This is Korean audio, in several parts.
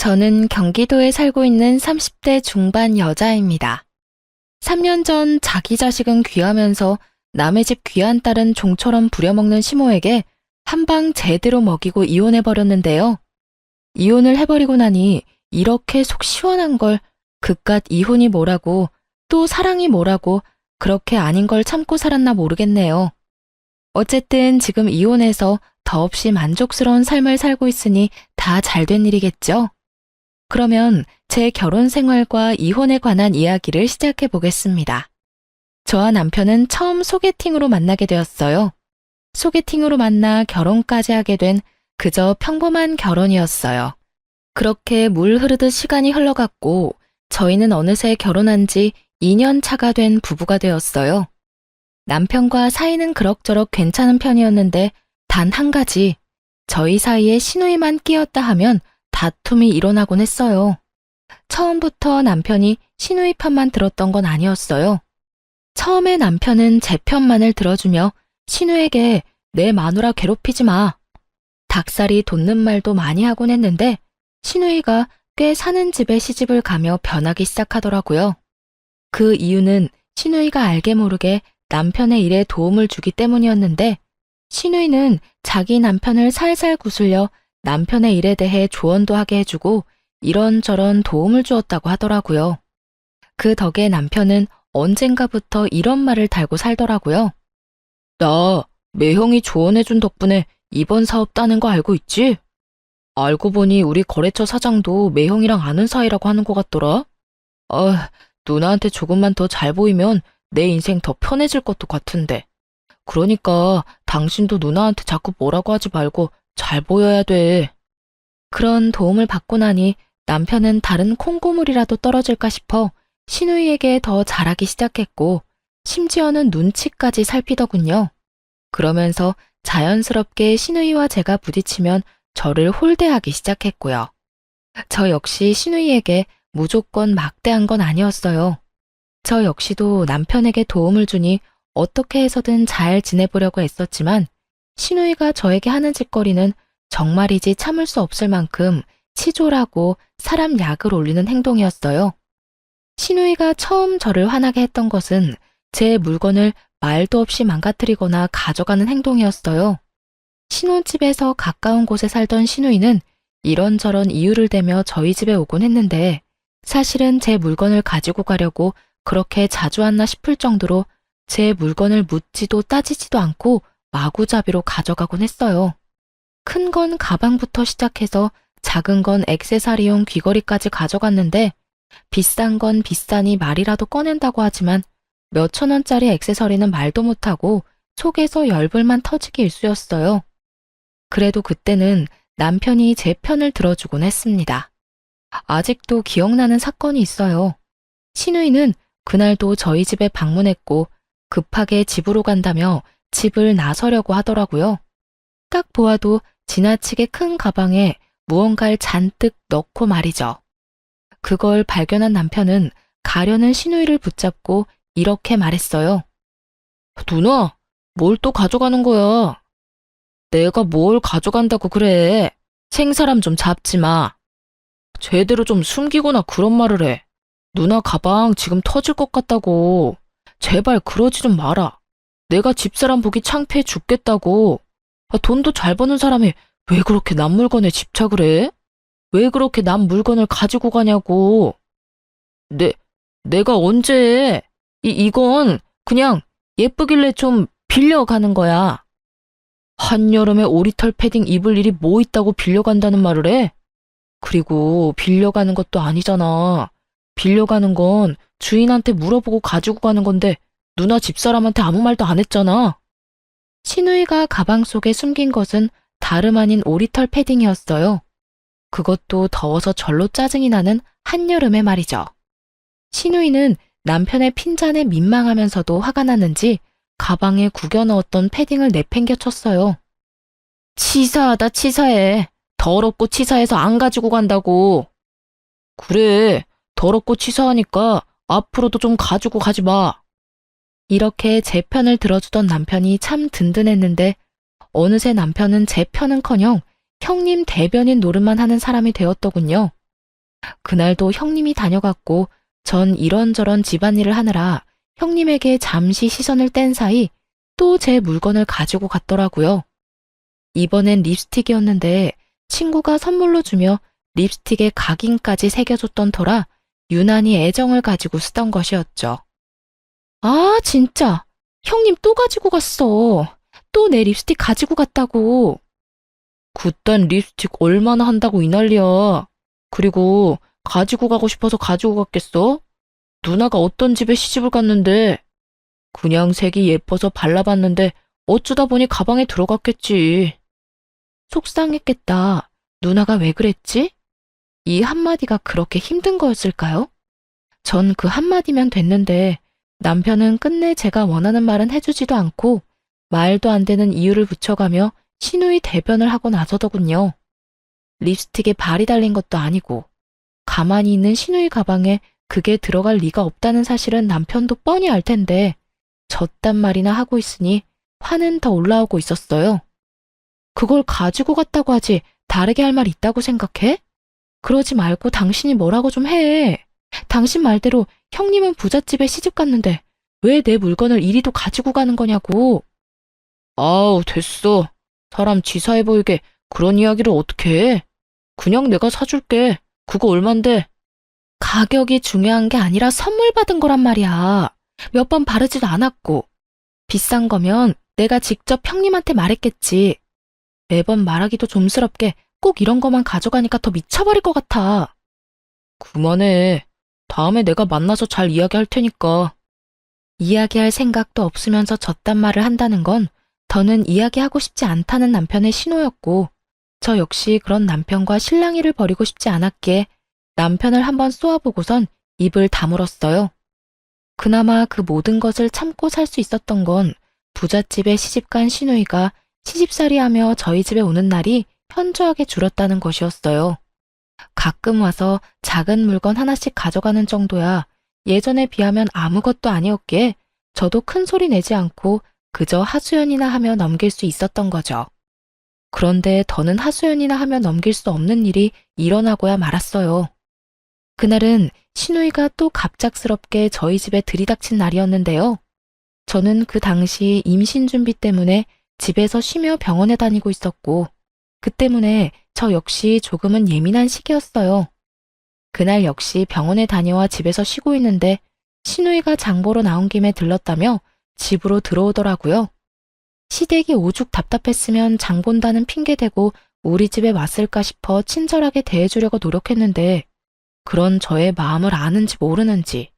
저는 경기도에 살고 있는 30대 중반 여자입니다. 3년 전 자기 자식은 귀하면서 남의 집 귀한 딸은 종처럼 부려먹는 시모에게 한 방 제대로 먹이고 이혼해버렸는데요. 이혼을 해버리고 나니 이렇게 속 시원한 걸 그깟 이혼이 뭐라고 또 사랑이 뭐라고 그렇게 아닌 걸 참고 살았나 모르겠네요. 어쨌든 지금 이혼해서 더없이 만족스러운 삶을 살고 있으니 다 잘된 일이겠죠? 그러면 제 결혼 생활과 이혼에 관한 이야기를 시작해 보겠습니다. 저와 남편은 처음 소개팅으로 만나게 되었어요. 소개팅으로 만나 결혼까지 하게 된 그저 평범한 결혼이었어요. 그렇게 물 흐르듯 시간이 흘러갔고 저희는 어느새 결혼한 지 2년 차가 된 부부가 되었어요. 남편과 사이는 그럭저럭 괜찮은 편이었는데 단 한 가지, 저희 사이에 시누이만 끼었다 하면 다툼이 일어나곤 했어요. 처음부터 남편이 시누이 편만 들었던 건 아니었어요. 처음에 남편은 제 편만을 들어주며 시누에게 내 마누라 괴롭히지 마. 닭살이 돋는 말도 많이 하곤 했는데 시누이가 꽤 사는 집에 시집을 가며 변하기 시작하더라고요. 그 이유는 시누이가 알게 모르게 남편의 일에 도움을 주기 때문이었는데 시누이는 자기 남편을 살살 구슬려 남편의 일에 대해 조언도 하게 해주고 이런저런 도움을 주었다고 하더라고요. 그 덕에 남편은 언젠가부터 이런 말을 달고 살더라고요. 나 매형이 조언해준 덕분에 이번 사업 따는 거 알고 있지? 알고 보니 우리 거래처 사장도 매형이랑 아는 사이라고 하는 것 같더라. 누나한테 조금만 더 잘 보이면 내 인생 더 편해질 것도 같은데. 그러니까 당신도 누나한테 자꾸 뭐라고 하지 말고 잘 보여야 돼. 그런 도움을 받고 나니 남편은 다른 콩고물이라도 떨어질까 싶어 시누이에게 더 잘하기 시작했고 심지어는 눈치까지 살피더군요. 그러면서 자연스럽게 시누이와 제가 부딪히면 저를 홀대하기 시작했고요. 저 역시 시누이에게 무조건 막대한 건 아니었어요. 저 역시도 남편에게 도움을 주니 어떻게 해서든 잘 지내보려고 애썼지만 시누이가 저에게 하는 짓거리는 정말이지 참을 수 없을 만큼 치졸하고 사람 약을 올리는 행동이었어요. 시누이가 처음 저를 화나게 했던 것은 제 물건을 말도 없이 망가뜨리거나 가져가는 행동이었어요. 신혼집에서 가까운 곳에 살던 시누이는 이런저런 이유를 대며 저희 집에 오곤 했는데 사실은 제 물건을 가지고 가려고 그렇게 자주 왔나 싶을 정도로 제 물건을 묻지도 따지지도 않고 마구잡이로 가져가곤 했어요. 큰 건 가방부터 시작해서 작은 건 액세서리용 귀걸이까지 가져갔는데 비싼 건 비싸니 말이라도 꺼낸다고 하지만 몇천 원짜리 액세서리는 말도 못하고 속에서 열불만 터지기 일쑤였어요. 그래도 그때는 남편이 제 편을 들어주곤 했습니다. 아직도 기억나는 사건이 있어요. 시누이는 그날도 저희 집에 방문했고 급하게 집으로 간다며 집을 나서려고 하더라고요. 딱 보아도 지나치게 큰 가방에 무언가를 잔뜩 넣고 말이죠. 그걸 발견한 남편은 가려는 시누이를 붙잡고 이렇게 말했어요. 누나, 뭘 또 가져가는 거야? 내가 뭘 가져간다고 그래. 생사람 좀 잡지 마. 제대로 좀 숨기거나 그런 말을 해. 누나 가방 지금 터질 것 같다고. 제발 그러지 좀 마라. 내가 집사람 보기 창피해 죽겠다고. 돈도 잘 버는 사람이 왜 그렇게 남 물건에 집착을 해? 왜 그렇게 남 물건을 가지고 가냐고. 내가 언제 해? 이건 그냥 예쁘길래 좀 빌려가는 거야. 한여름에 오리털 패딩 입을 일이 뭐 있다고 빌려간다는 말을 해? 그리고 빌려가는 것도 아니잖아. 빌려가는 건 주인한테 물어보고 가지고 가는 건데 누나 집사람한테 아무 말도 안 했잖아. 시누이가 가방 속에 숨긴 것은 다름 아닌 오리털 패딩이었어요. 그것도 더워서 절로 짜증이 나는 한여름에 말이죠. 시누이는 남편의 핀잔에 민망하면서도 화가 났는지 가방에 구겨 넣었던 패딩을 내팽겨 쳤어요. 치사하다 치사해. 더럽고 치사해서 안 가지고 간다고. 그래, 더럽고 치사하니까 앞으로도 좀 가지고 가지 마. 이렇게 제 편을 들어주던 남편이 참 든든했는데 어느새 남편은 제 편은커녕 형님 대변인 노릇만 하는 사람이 되었더군요. 그날도 형님이 다녀갔고 전 이런저런 집안일을 하느라 형님에게 잠시 시선을 뗀 사이 또 제 물건을 가지고 갔더라고요. 이번엔 립스틱이었는데 친구가 선물로 주며 립스틱에 각인까지 새겨줬던 터라 유난히 애정을 가지고 쓰던 것이었죠. 아, 진짜. 형님 또 가지고 갔어. 또 내 립스틱 가지고 갔다고. 그딴 립스틱 얼마나 한다고 이 난리야. 그리고 가지고 가고 싶어서 가지고 갔겠어? 누나가 어떤 집에 시집을 갔는데 그냥 색이 예뻐서 발라봤는데 어쩌다 보니 가방에 들어갔겠지. 속상했겠다. 누나가 왜 그랬지? 이 한마디가 그렇게 힘든 거였을까요? 전 그 한마디면 됐는데 남편은 끝내 제가 원하는 말은 해주지도 않고 말도 안 되는 이유를 붙여가며 신우이 대변을 하고 나서더군요. 립스틱에 발이 달린 것도 아니고 가만히 있는 신우이 가방에 그게 들어갈 리가 없다는 사실은 남편도 뻔히 알 텐데 저딴 말이나 하고 있으니 화는 더 올라오고 있었어요. 그걸 가지고 갔다고 하지 다르게 할 말 있다고 생각해? 그러지 말고 당신이 뭐라고 좀 해. 당신 말대로 형님은 부잣집에 시집 갔는데 왜 내 물건을 이리도 가지고 가는 거냐고. 아우, 됐어. 사람 치사해 보이게 그런 이야기를 어떻게 해. 그냥 내가 사줄게. 그거 얼만데? 가격이 중요한 게 아니라 선물 받은 거란 말이야. 몇 번 바르지도 않았고. 비싼 거면 내가 직접 형님한테 말했겠지. 매번 말하기도 좀스럽게 꼭 이런 거만 가져가니까 더 미쳐버릴 것 같아. 그만해. 다음에 내가 만나서 잘 이야기할 테니까. 이야기할 생각도 없으면서 저딴 말을 한다는 건 더는 이야기하고 싶지 않다는 남편의 신호였고 저 역시 그런 남편과 실랑이를 벌이고 싶지 않았기에 남편을 한번 쏘아보고선 입을 다물었어요. 그나마 그 모든 것을 참고 살 수 있었던 건 부잣집에 시집간 시누이가 시집살이하며 저희 집에 오는 날이 현저하게 줄었다는 것이었어요. 가끔 와서 작은 물건 하나씩 가져가는 정도야 예전에 비하면 아무것도 아니었기에 저도 큰 소리 내지 않고 그저 하소연이나 하며 넘길 수 있었던 거죠. 그런데 더는 하소연이나 하며 넘길 수 없는 일이 일어나고야 말았어요. 그날은 시누이가 또 갑작스럽게 저희 집에 들이닥친 날이었는데요. 저는 그 당시 임신 준비 때문에 집에서 쉬며 병원에 다니고 있었고 그 때문에 저 역시 조금은 예민한 시기였어요. 그날 역시 병원에 다녀와 집에서 쉬고 있는데 시누이가 장 보러 나온 김에 들렀다며 집으로 들어오더라고요. 시댁이 오죽 답답했으면 장 본다는 핑계대고 우리 집에 왔을까 싶어 친절하게 대해주려고 노력했는데 그런 저의 마음을 아는지 모르는지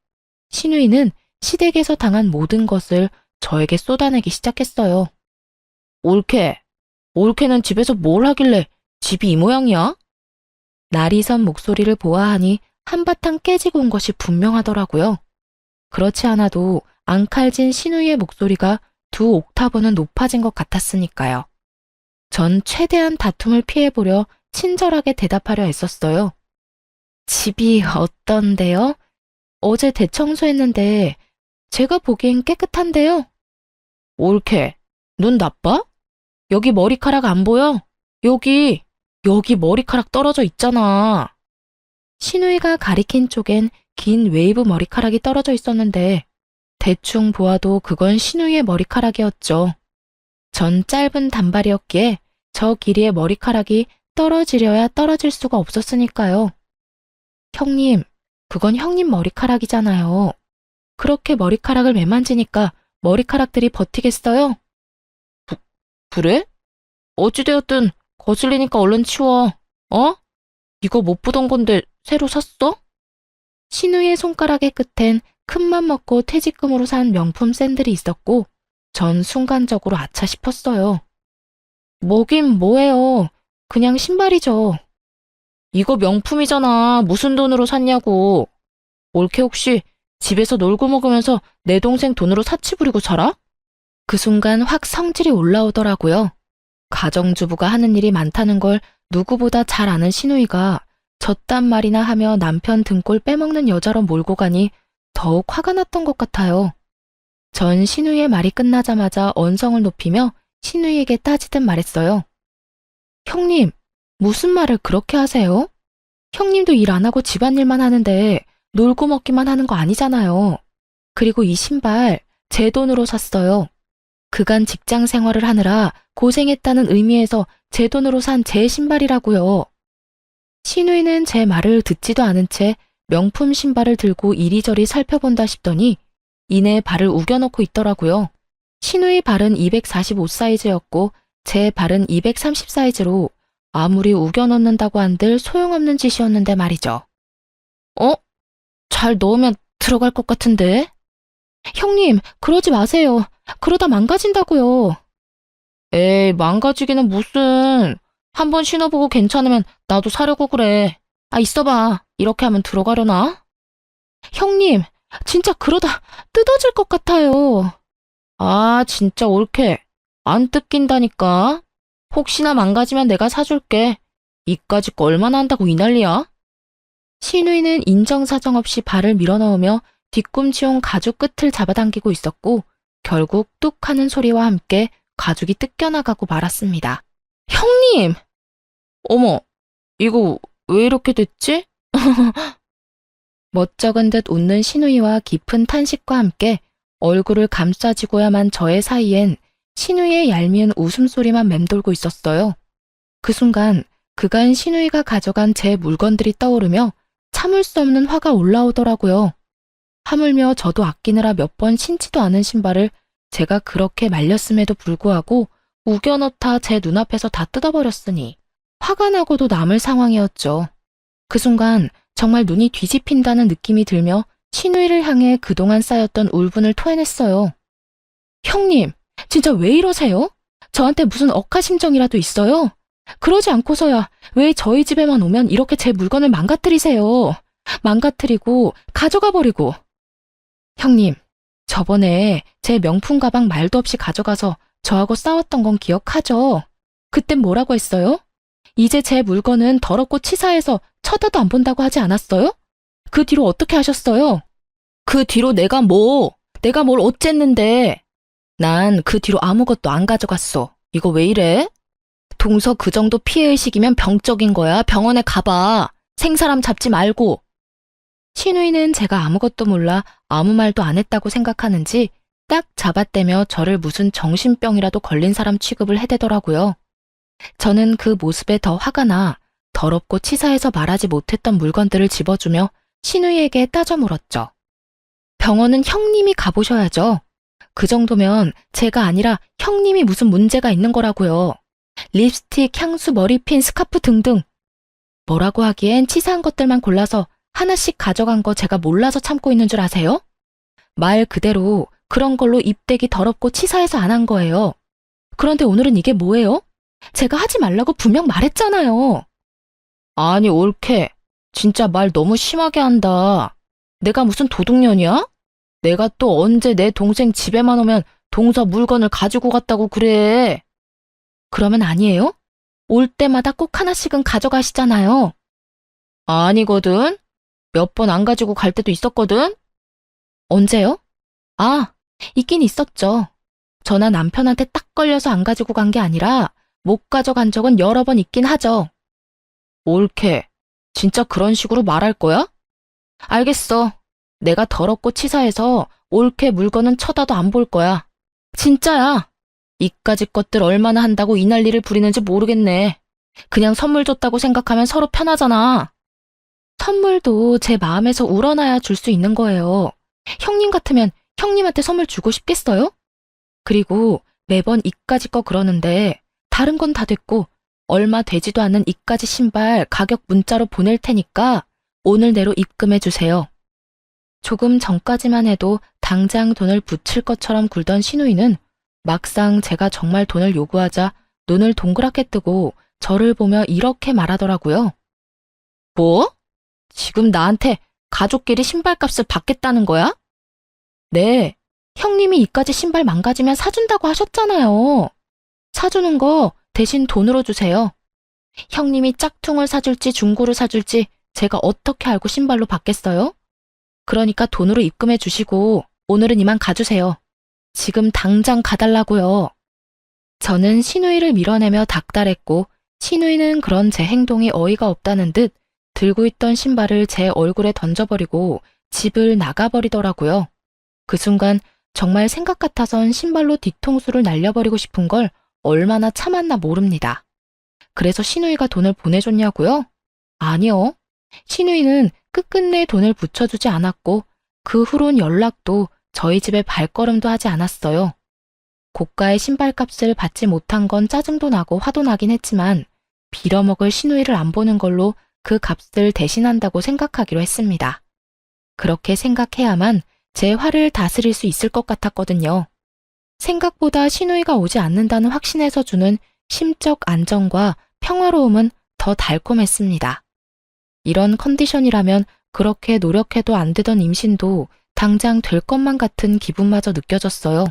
시누이는 시댁에서 당한 모든 것을 저에게 쏟아내기 시작했어요. 올케는 집에서 뭘 하길래 집이 이 모양이야? 날이 선 목소리를 보아하니 한바탕 깨지고 온 것이 분명하더라고요. 그렇지 않아도 앙칼진 시누이의 목소리가 2옥타브는 높아진 것 같았으니까요. 전 최대한 다툼을 피해보려 친절하게 대답하려 애썼어요. 집이 어떤데요? 어제 대청소했는데 제가 보기엔 깨끗한데요. 올케, 눈 나빠? 여기 머리카락 안 보여? 여기 머리카락 떨어져 있잖아. 시누이가 가리킨 쪽엔 긴 웨이브 머리카락이 떨어져 있었는데 대충 보아도 그건 시누이의 머리카락이었죠. 전 짧은 단발이었기에 저 길이의 머리카락이 떨어지려야 떨어질 수가 없었으니까요. 형님, 그건 형님 머리카락이잖아요. 그렇게 머리카락을 매만지니까 머리카락들이 버티겠어요? 그래? 어찌되었든 거슬리니까 얼른 치워. 어? 이거 못 보던 건데 새로 샀어? 시누이의 손가락의 끝엔 큰맘 먹고 퇴직금으로 산 명품 샌들이 있었고 전 순간적으로 아차 싶었어요. 뭐긴 뭐예요. 그냥 신발이죠. 이거 명품이잖아. 무슨 돈으로 샀냐고. 올케 혹시 집에서 놀고 먹으면서 내 동생 돈으로 사치 부리고 살아? 그 순간 확 성질이 올라오더라고요. 가정주부가 하는 일이 많다는 걸 누구보다 잘 아는 시누이가 저딴 말이나 하며 남편 등골 빼먹는 여자로 몰고 가니 더욱 화가 났던 것 같아요. 전 시누이의 말이 끝나자마자 언성을 높이며 시누이에게 따지듯 말했어요. 형님, 무슨 말을 그렇게 하세요? 형님도 일 안 하고 집안일만 하는데 놀고 먹기만 하는 거 아니잖아요. 그리고 이 신발 제 돈으로 샀어요. 그간 직장 생활을 하느라 고생했다는 의미에서 제 돈으로 산 제 신발이라고요. 신우이는 제 말을 듣지도 않은 채 명품 신발을 들고 이리저리 살펴본다 싶더니 이내 발을 우겨넣고 있더라고요. 신우이 발은 245 사이즈였고 제 발은 230 사이즈로 아무리 우겨넣는다고 한들 소용없는 짓이었는데 말이죠. 잘 넣으면 들어갈 것 같은데? 형님, 그러지 마세요. 그러다 망가진다고요. 에이, 망가지기는 무슨. 한번 신어보고 괜찮으면 나도 사려고 그래. 있어봐. 이렇게 하면 들어가려나? 형님, 진짜 그러다 뜯어질 것 같아요. 진짜 옳게. 안 뜯긴다니까. 혹시나 망가지면 내가 사줄게. 이까짓 거 얼마나 한다고 이 난리야? 신우이는 인정사정 없이 발을 밀어넣으며 뒤꿈치 온 가죽 끝을 잡아당기고 있었고 결국 뚝 하는 소리와 함께 가죽이 뜯겨나가고 말았습니다. 형님! 어머, 이거 왜 이렇게 됐지? 멋쩍은 듯 웃는 신우이와 깊은 탄식과 함께 얼굴을 감싸지고야만 저의 사이엔 신우이의 얄미운 웃음소리만 맴돌고 있었어요. 그 순간 그간 신우이가 가져간 제 물건들이 떠오르며 참을 수 없는 화가 올라오더라고요. 하물며 저도 아끼느라 몇 번 신지도 않은 신발을 제가 그렇게 말렸음에도 불구하고 우겨넣다 제 눈앞에서 다 뜯어버렸으니 화가 나고도 남을 상황이었죠. 그 순간 정말 눈이 뒤집힌다는 느낌이 들며 신우이를 향해 그동안 쌓였던 울분을 토해냈어요. 형님, 진짜 왜 이러세요? 저한테 무슨 억하심정이라도 있어요? 그러지 않고서야 왜 저희 집에만 오면 이렇게 제 물건을 망가뜨리세요? 망가뜨리고 가져가 버리고. 형님, 저번에 제 명품 가방 말도 없이 가져가서 저하고 싸웠던 건 기억하죠? 그땐 뭐라고 했어요? 이제 제 물건은 더럽고 치사해서 쳐다도 안 본다고 하지 않았어요? 그 뒤로 어떻게 하셨어요? 그 뒤로 내가 뭘 어쨌는데. 난 그 뒤로 아무것도 안 가져갔어. 이거 왜 이래? 동서 그 정도 피해의식이면 병적인 거야. 병원에 가봐. 생사람 잡지 말고. 신우이는 제가 아무것도 몰라 아무 말도 안 했다고 생각하는지 딱 잡아떼며 저를 무슨 정신병이라도 걸린 사람 취급을 해대더라고요. 저는 그 모습에 더 화가 나 더럽고 치사해서 말하지 못했던 물건들을 집어주며 신우이에게 따져 물었죠. 병원은 형님이 가보셔야죠. 그 정도면 제가 아니라 형님이 무슨 문제가 있는 거라고요. 립스틱, 향수, 머리핀, 스카프 등등. 뭐라고 하기엔 치사한 것들만 골라서 하나씩 가져간 거 제가 몰라서 참고 있는 줄 아세요? 말 그대로 그런 걸로 입대기 더럽고 치사해서 안 한 거예요. 그런데 오늘은 이게 뭐예요? 제가 하지 말라고 분명 말했잖아요. 아니, 옳게. 진짜 말 너무 심하게 한다. 내가 무슨 도둑년이야? 내가 또 언제 내 동생 집에만 오면 동서 물건을 가지고 갔다고 그래. 그러면 아니에요? 올 때마다 꼭 하나씩은 가져가시잖아요. 아니거든. 몇 번 안 가지고 갈 때도 있었거든. 언제요? 있긴 있었죠. 저나 남편한테 딱 걸려서 안 가지고 간 게 아니라 못 가져간 적은 여러 번 있긴 하죠. 옳게. 진짜 그런 식으로 말할 거야? 알겠어. 내가 더럽고 치사해서 옳게 물건은 쳐다도 안 볼 거야. 진짜야. 이까짓 것들 얼마나 한다고 이 난리를 부리는지 모르겠네. 그냥 선물 줬다고 생각하면 서로 편하잖아. 선물도 제 마음에서 우러나야 줄 수 있는 거예요. 형님 같으면 형님한테 선물 주고 싶겠어요? 그리고 매번 이까짓 거 그러는데 다른 건 다 됐고 얼마 되지도 않는 이까짓 신발 가격 문자로 보낼 테니까 오늘 내로 입금해 주세요. 조금 전까지만 해도 당장 돈을 붙일 것처럼 굴던 신우이는 막상 제가 정말 돈을 요구하자 눈을 동그랗게 뜨고 저를 보며 이렇게 말하더라고요. 뭐? 지금 나한테 가족끼리 신발값을 받겠다는 거야? 네, 형님이 이까지 신발 망가지면 사준다고 하셨잖아요. 사주는 거 대신 돈으로 주세요. 형님이 짝퉁을 사줄지 중고를 사줄지 제가 어떻게 알고 신발로 받겠어요? 그러니까 돈으로 입금해 주시고 오늘은 이만 가주세요. 지금 당장 가달라고요. 저는 신우이를 밀어내며 닥달했고 신우이는 그런 제 행동이 어이가 없다는 듯 들고 있던 신발을 제 얼굴에 던져버리고 집을 나가버리더라고요. 그 순간 정말 생각 같아선 신발로 뒤통수를 날려버리고 싶은 걸 얼마나 참았나 모릅니다. 그래서 시누이가 돈을 보내줬냐고요? 아니요. 시누이는 끝끝내 돈을 붙여주지 않았고 그 후론 연락도 저희 집에 발걸음도 하지 않았어요. 고가의 신발값을 받지 못한 건 짜증도 나고 화도 나긴 했지만 빌어먹을 시누이를 안 보는 걸로 그 값을 대신한다고 생각하기로 했습니다. 그렇게 생각해야만 제 화를 다스릴 수 있을 것 같았거든요. 생각보다 시누이가 오지 않는다는 확신에서 주는 심적 안정과 평화로움은 더 달콤했습니다. 이런 컨디션이라면 그렇게 노력해도 안 되던 임신도 당장 될 것만 같은 기분마저 느껴졌어요.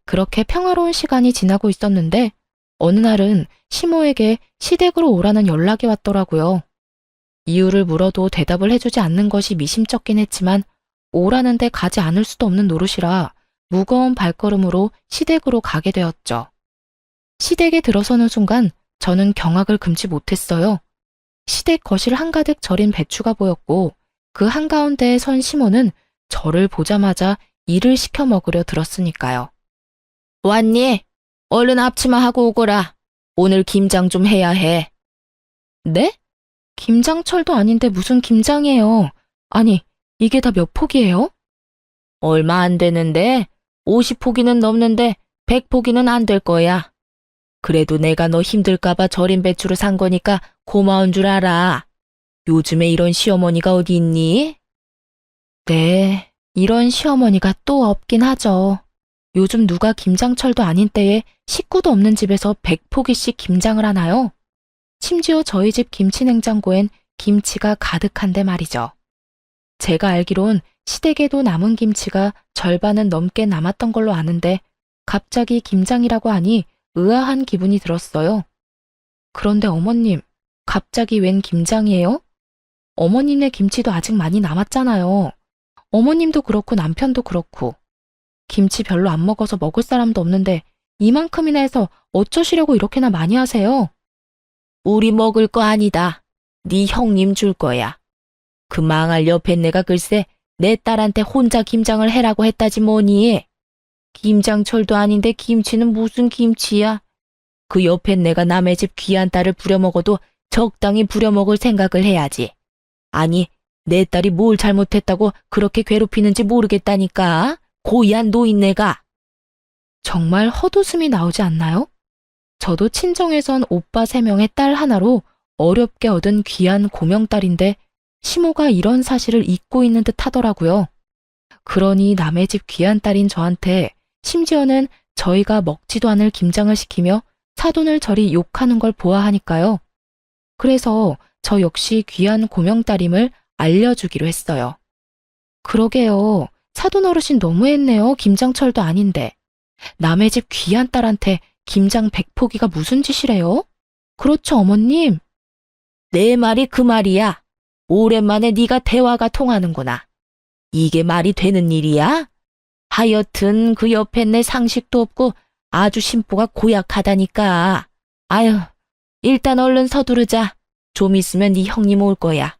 그렇게 평화로운 시간이 지나고 있었는데 어느 날은 시모에게 시댁으로 오라는 연락이 왔더라고요. 이유를 물어도 대답을 해주지 않는 것이 미심쩍긴 했지만 오라는데 가지 않을 수도 없는 노릇이라 무거운 발걸음으로 시댁으로 가게 되었죠. 시댁에 들어서는 순간 저는 경악을 금치 못했어요. 시댁 거실 한가득 절인 배추가 보였고 그 한가운데에 선 시모는 저를 보자마자 일을 시켜 먹으려 들었으니까요. 왔니? 얼른 앞치마하고 오거라. 오늘 김장 좀 해야 해. 네? 김장철도 아닌데 무슨 김장이에요. 아니, 이게 다 몇 포기예요? 얼마 안 되는데 50포기는 넘는데 100포기는 안 될 거야. 그래도 내가 너 힘들까봐 절인 배추를 산 거니까 고마운 줄 알아. 요즘에 이런 시어머니가 어디 있니? 네, 이런 시어머니가 또 없긴 하죠. 요즘 누가 김장철도 아닌 때에 식구도 없는 집에서 100포기씩 김장을 하나요? 심지어 저희 집 김치냉장고엔 김치가 가득한데 말이죠. 제가 알기론 시댁에도 남은 김치가 절반은 넘게 남았던 걸로 아는데 갑자기 김장이라고 하니 의아한 기분이 들었어요. 그런데 어머님, 갑자기 웬 김장이에요? 어머님네 김치도 아직 많이 남았잖아요. 어머님도 그렇고 남편도 그렇고. 김치 별로 안 먹어서 먹을 사람도 없는데 이만큼이나 해서 어쩌시려고 이렇게나 많이 하세요? 우리 먹을 거 아니다. 네 형님 줄 거야. 그 망할 옆에 내가 글쎄 내 딸한테 혼자 김장을 해라고 했다지 뭐니. 김장철도 아닌데 김치는 무슨 김치야. 그 옆엔 내가 남의 집 귀한 딸을 부려먹어도 적당히 부려먹을 생각을 해야지. 아니, 내 딸이 뭘 잘못했다고 그렇게 괴롭히는지 모르겠다니까. 고이한 노인네가. 정말 헛웃음이 나오지 않나요? 저도 친정에선 오빠 3명의 딸 하나로 어렵게 얻은 귀한 고명딸인데 시모가 이런 사실을 잊고 있는 듯 하더라고요. 그러니 남의 집 귀한 딸인 저한테 심지어는 저희가 먹지도 않을 김장을 시키며 사돈을 저리 욕하는 걸 보아하니까요. 그래서 저 역시 귀한 고명딸임을 알려주기로 했어요. 그러게요. 사돈 어르신 너무했네요. 김장철도 아닌데. 남의 집 귀한 딸한테 김장 100포기가 무슨 짓이래요? 그렇죠, 어머님? 내 말이 그 말이야. 오랜만에 네가 대화가 통하는구나. 이게 말이 되는 일이야? 하여튼 그 옆에 내 상식도 없고 아주 심보가 고약하다니까. 아유, 일단 얼른 서두르자. 좀 있으면 네 형님 올 거야.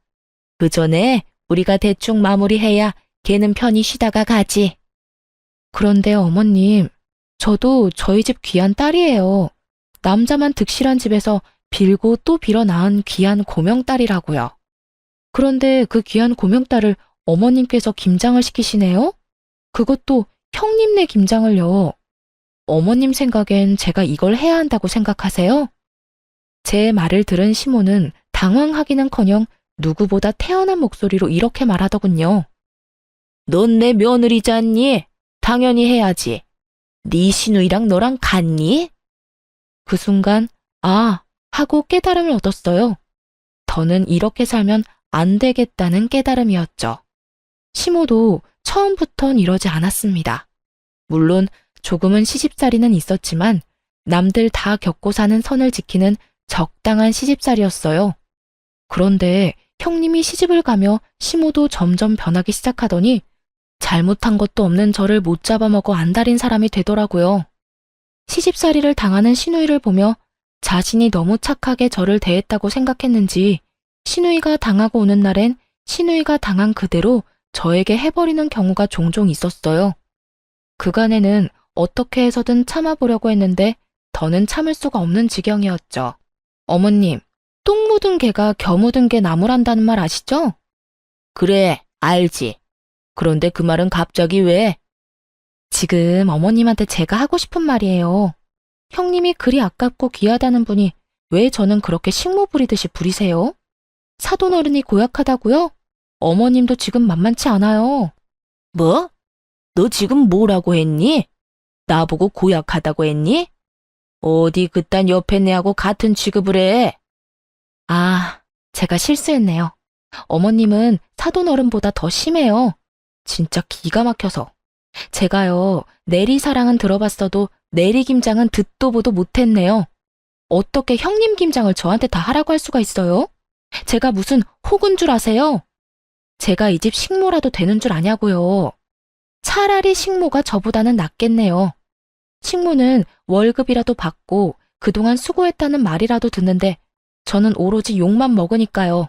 그 전에 우리가 대충 마무리해야 걔는 편히 쉬다가 가지. 그런데 어머님, 저도 저희 집 귀한 딸이에요. 남자만 득실한 집에서 빌고 또 빌어 낳은 귀한 고명딸이라고요. 그런데 그 귀한 고명딸을 어머님께서 김장을 시키시네요? 그것도 형님네 김장을요. 어머님 생각엔 제가 이걸 해야 한다고 생각하세요? 제 말을 들은 시모는 당황하기는커녕 누구보다 태연한 목소리로 이렇게 말하더군요. 넌 내 며느리잖니? 당연히 해야지. 네 시누이랑 너랑 같니? 그 순간 아 하고 깨달음을 얻었어요. 더는 이렇게 살면 안 되겠다는 깨달음이었죠. 시모도 처음부턴 이러지 않았습니다. 물론 조금은 시집살이는 있었지만 남들 다 겪고 사는 선을 지키는 적당한 시집살이였어요. 그런데 형님이 시집을 가며 시모도 점점 변하기 시작하더니 잘못한 것도 없는 저를 못 잡아먹어 안달인 사람이 되더라고요. 시집살이를 당하는 시누이를 보며 자신이 너무 착하게 저를 대했다고 생각했는지 시누이가 당하고 오는 날엔 시누이가 당한 그대로 저에게 해버리는 경우가 종종 있었어요. 그간에는 어떻게 해서든 참아보려고 했는데 더는 참을 수가 없는 지경이었죠. 어머님, 똥 묻은 개가 겨 묻은 개 나무란다는 말 아시죠? 그래, 알지. 그런데 그 말은 갑자기 왜? 지금 어머님한테 제가 하고 싶은 말이에요. 형님이 그리 아깝고 귀하다는 분이 왜 저는 그렇게 식모 부리듯이 부리세요? 사돈 어른이 고약하다고요? 어머님도 지금 만만치 않아요. 뭐? 너 지금 뭐라고 했니? 나보고 고약하다고 했니? 어디 그딴 옆에 내하고 같은 취급을 해? 아, 제가 실수했네요. 어머님은 사돈 어른보다 더 심해요. 진짜 기가 막혀서. 제가요, 내리사랑은 들어봤어도 내리김장은 듣도 보도 못했네요. 어떻게 형님 김장을 저한테 다 하라고 할 수가 있어요? 제가 무슨 혹은 줄 아세요? 제가 이 집 식모라도 되는 줄 아냐고요. 차라리 식모가 저보다는 낫겠네요. 식모는 월급이라도 받고 그동안 수고했다는 말이라도 듣는데 저는 오로지 욕만 먹으니까요.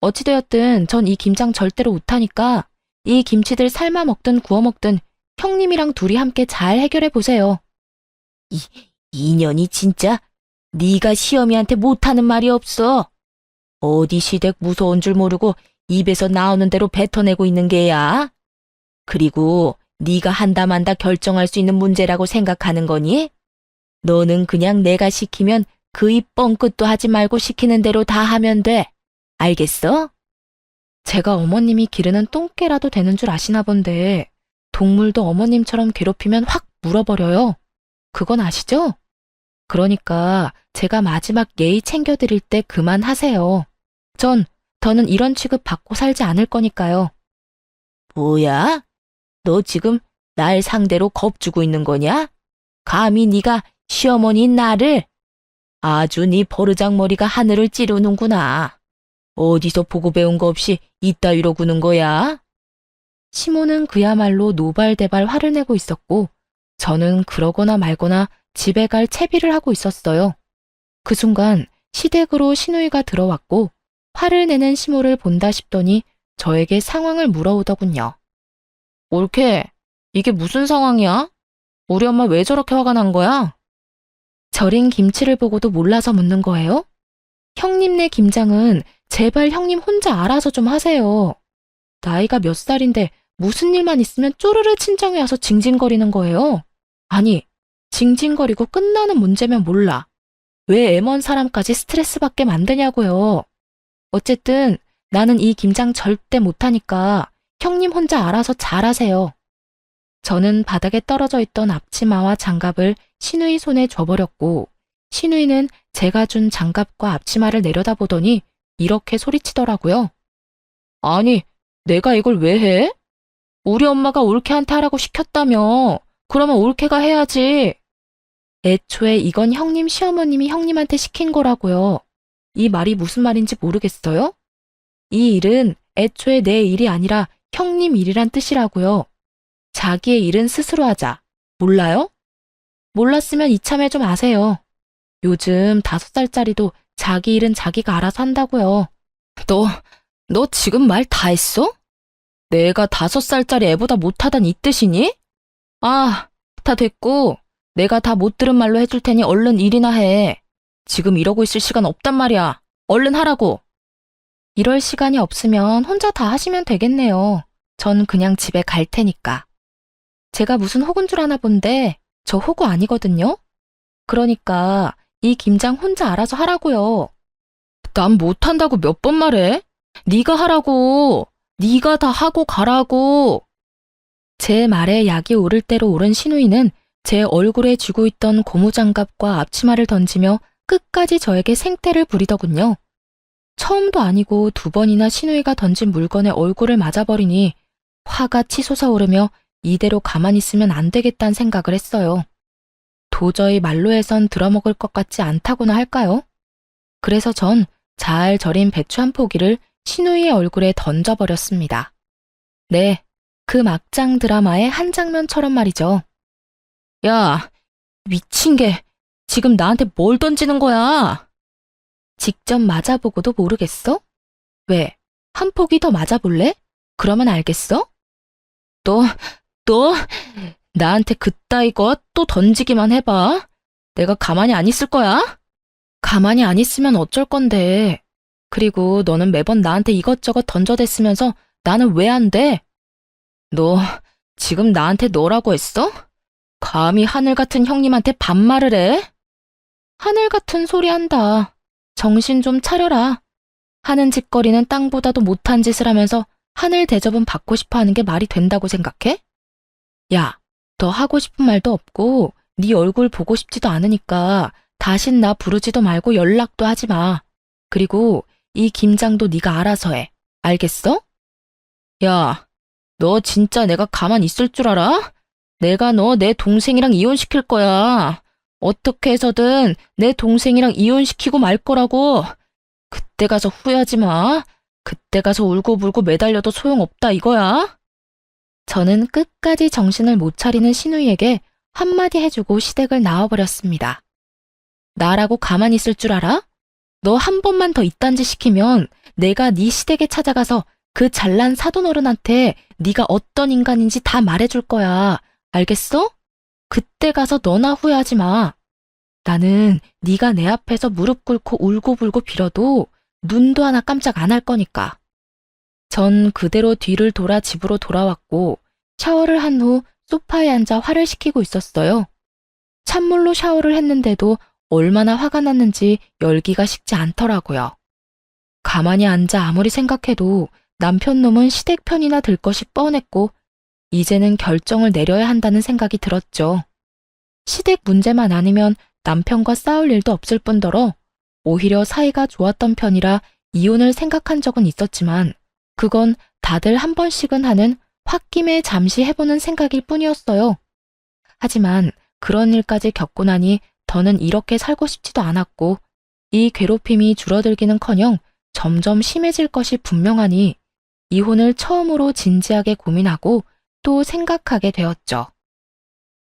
어찌되었든 전 이 김장 절대로 못하니까 이 김치들 삶아 먹든 구워 먹든 형님이랑 둘이 함께 잘 해결해 보세요. 이년이 진짜 네가 시어미한테 못하는 말이 없어. 어디 시댁 무서운 줄 모르고 입에서 나오는 대로 뱉어내고 있는 게야. 그리고 네가 한다 만다 결정할 수 있는 문제라고 생각하는 거니? 너는 그냥 내가 시키면 그 입 뻥끗도 하지 말고 시키는 대로 다 하면 돼. 알겠어? 제가 어머님이 기르는 똥개라도 되는 줄 아시나 본데 동물도 어머님처럼 괴롭히면 확 물어버려요. 그건 아시죠? 그러니까 제가 마지막 예의 챙겨드릴 때 그만하세요. 더는 이런 취급 받고 살지 않을 거니까요. 뭐야? 너 지금 날 상대로 겁주고 있는 거냐? 감히 네가 시어머니인 나를? 아주 네 버르장머리가 하늘을 찌르는구나. 어디서 보고 배운 거 없이 이따위로 구는 거야? 시모는 그야말로 노발대발 화를 내고 있었고 저는 그러거나 말거나 집에 갈 채비를 하고 있었어요. 그 순간 시댁으로 시누이가 들어왔고 화를 내는 시모를 본다 싶더니 저에게 상황을 물어오더군요. 옳게, 이게 무슨 상황이야? 우리 엄마 왜 저렇게 화가 난 거야? 절인 김치를 보고도 몰라서 묻는 거예요? 형님네 김장은 제발 형님 혼자 알아서 좀 하세요. 나이가 몇 살인데 무슨 일만 있으면 쪼르르 친정에 와서 징징거리는 거예요. 아니, 징징거리고 끝나는 문제면 몰라. 왜 애먼 사람까지 스트레스 받게 만드냐고요. 어쨌든 나는 이 김장 절대 못하니까 형님 혼자 알아서 잘하세요. 저는 바닥에 떨어져 있던 앞치마와 장갑을 시누이 손에 줘버렸고 시누이는 제가 준 장갑과 앞치마를 내려다보더니 이렇게 소리치더라고요. 아니, 내가 이걸 왜 해? 우리 엄마가 올케한테 하라고 시켰다며. 그러면 올케가 해야지. 애초에 이건 형님 시어머님이 형님한테 시킨 거라고요. 이 말이 무슨 말인지 모르겠어요? 이 일은 애초에 내 일이 아니라 형님 일이란 뜻이라고요. 자기의 일은 스스로 하자. 몰라요? 몰랐으면 이참에 좀 아세요. 요즘 5살짜리도 자기 일은 자기가 알아서 한다고요. 너 지금 말 다 했어? 내가 5살짜리 애보다 못하단 이 뜻이니? 아, 다 됐고 내가 다 못 들은 말로 해줄 테니 얼른 일이나 해. 지금 이러고 있을 시간 없단 말이야. 얼른 하라고. 이럴 시간이 없으면 혼자 다 하시면 되겠네요. 전 그냥 집에 갈 테니까. 제가 무슨 호구인 줄 아나 본데 저 호구 아니거든요. 그러니까 이 김장 혼자 알아서 하라고요. 난 못한다고 몇 번 말해? 네가 하라고. 네가 다 하고 가라고. 제 말에 약이 오를 대로 오른 시누이는 제 얼굴에 쥐고 있던 고무장갑과 앞치마를 던지며 끝까지 저에게 생떼를 부리더군요. 처음도 아니고 2번이나 시누이가 던진 물건에 얼굴을 맞아버리니 화가 치솟아 오르며 이대로 가만히 있으면 안 되겠다는 생각을 했어요. 도저히 말로 해선 들어먹을 것 같지 않다고나 할까요? 그래서 전 잘 절인 배추 한 포기를 시누이의 얼굴에 던져버렸습니다. 네, 그 막장 드라마의 한 장면처럼 말이죠. 야, 미친 게 지금 나한테 뭘 던지는 거야? 직접 맞아보고도 모르겠어? 왜? 한 포기 더 맞아볼래? 그러면 알겠어? 너, 너, 나한테 그따위 거 또 던지기만 해봐. 내가 가만히 안 있을 거야? 가만히 안 있으면 어쩔 건데. 그리고 너는 매번 나한테 이것저것 던져댔으면서 나는 왜 안 돼? 너 지금 나한테 너라고 했어? 감히 하늘 같은 형님한테 반말을 해? 하늘 같은 소리 한다. 정신 좀 차려라. 하는 짓거리는 땅보다도 못한 짓을 하면서 하늘 대접은 받고 싶어 하는 게 말이 된다고 생각해? 야, 너 하고 싶은 말도 없고 네 얼굴 보고 싶지도 않으니까 다신 나 부르지도 말고 연락도 하지 마. 그리고 이 김장도 네가 알아서 해. 알겠어? 야, 너 진짜 내가 가만 있을 줄 알아? 내가 너 내 동생이랑 이혼시킬 거야. 어떻게 해서든 내 동생이랑 이혼시키고 말 거라고. 그때 가서 후회하지 마. 그때 가서 울고불고 매달려도 소용없다 이거야. 저는 끝까지 정신을 못 차리는 신우이에게 한마디 해주고 시댁을 나와버렸습니다. 나라고 가만히 있을 줄 알아? 너 한 번만 더 이딴 짓 시키면 내가 네 시댁에 찾아가서 그 잘난 사돈어른한테 네가 어떤 인간인지 다 말해줄 거야. 알겠어? 그때 가서 너나 후회하지 마. 나는 네가 내 앞에서 무릎 꿇고 울고불고 빌어도 눈도 하나 깜짝 안 할 거니까. 전 그대로 뒤를 돌아 집으로 돌아왔고 샤워를 한 후 소파에 앉아 화를 식히고 있었어요. 찬물로 샤워를 했는데도 얼마나 화가 났는지 열기가 식지 않더라고요. 가만히 앉아 아무리 생각해도 남편 놈은 시댁 편이나 들 것이 뻔했고 이제는 결정을 내려야 한다는 생각이 들었죠. 시댁 문제만 아니면 남편과 싸울 일도 없을 뿐더러 오히려 사이가 좋았던 편이라 이혼을 생각한 적은 있었지만 그건 다들 한 번씩은 하는 홧김에 잠시 해보는 생각일 뿐이었어요. 하지만 그런 일까지 겪고 나니 더는 이렇게 살고 싶지도 않았고 이 괴롭힘이 줄어들기는커녕 점점 심해질 것이 분명하니 이혼을 처음으로 진지하게 고민하고 또 생각하게 되었죠.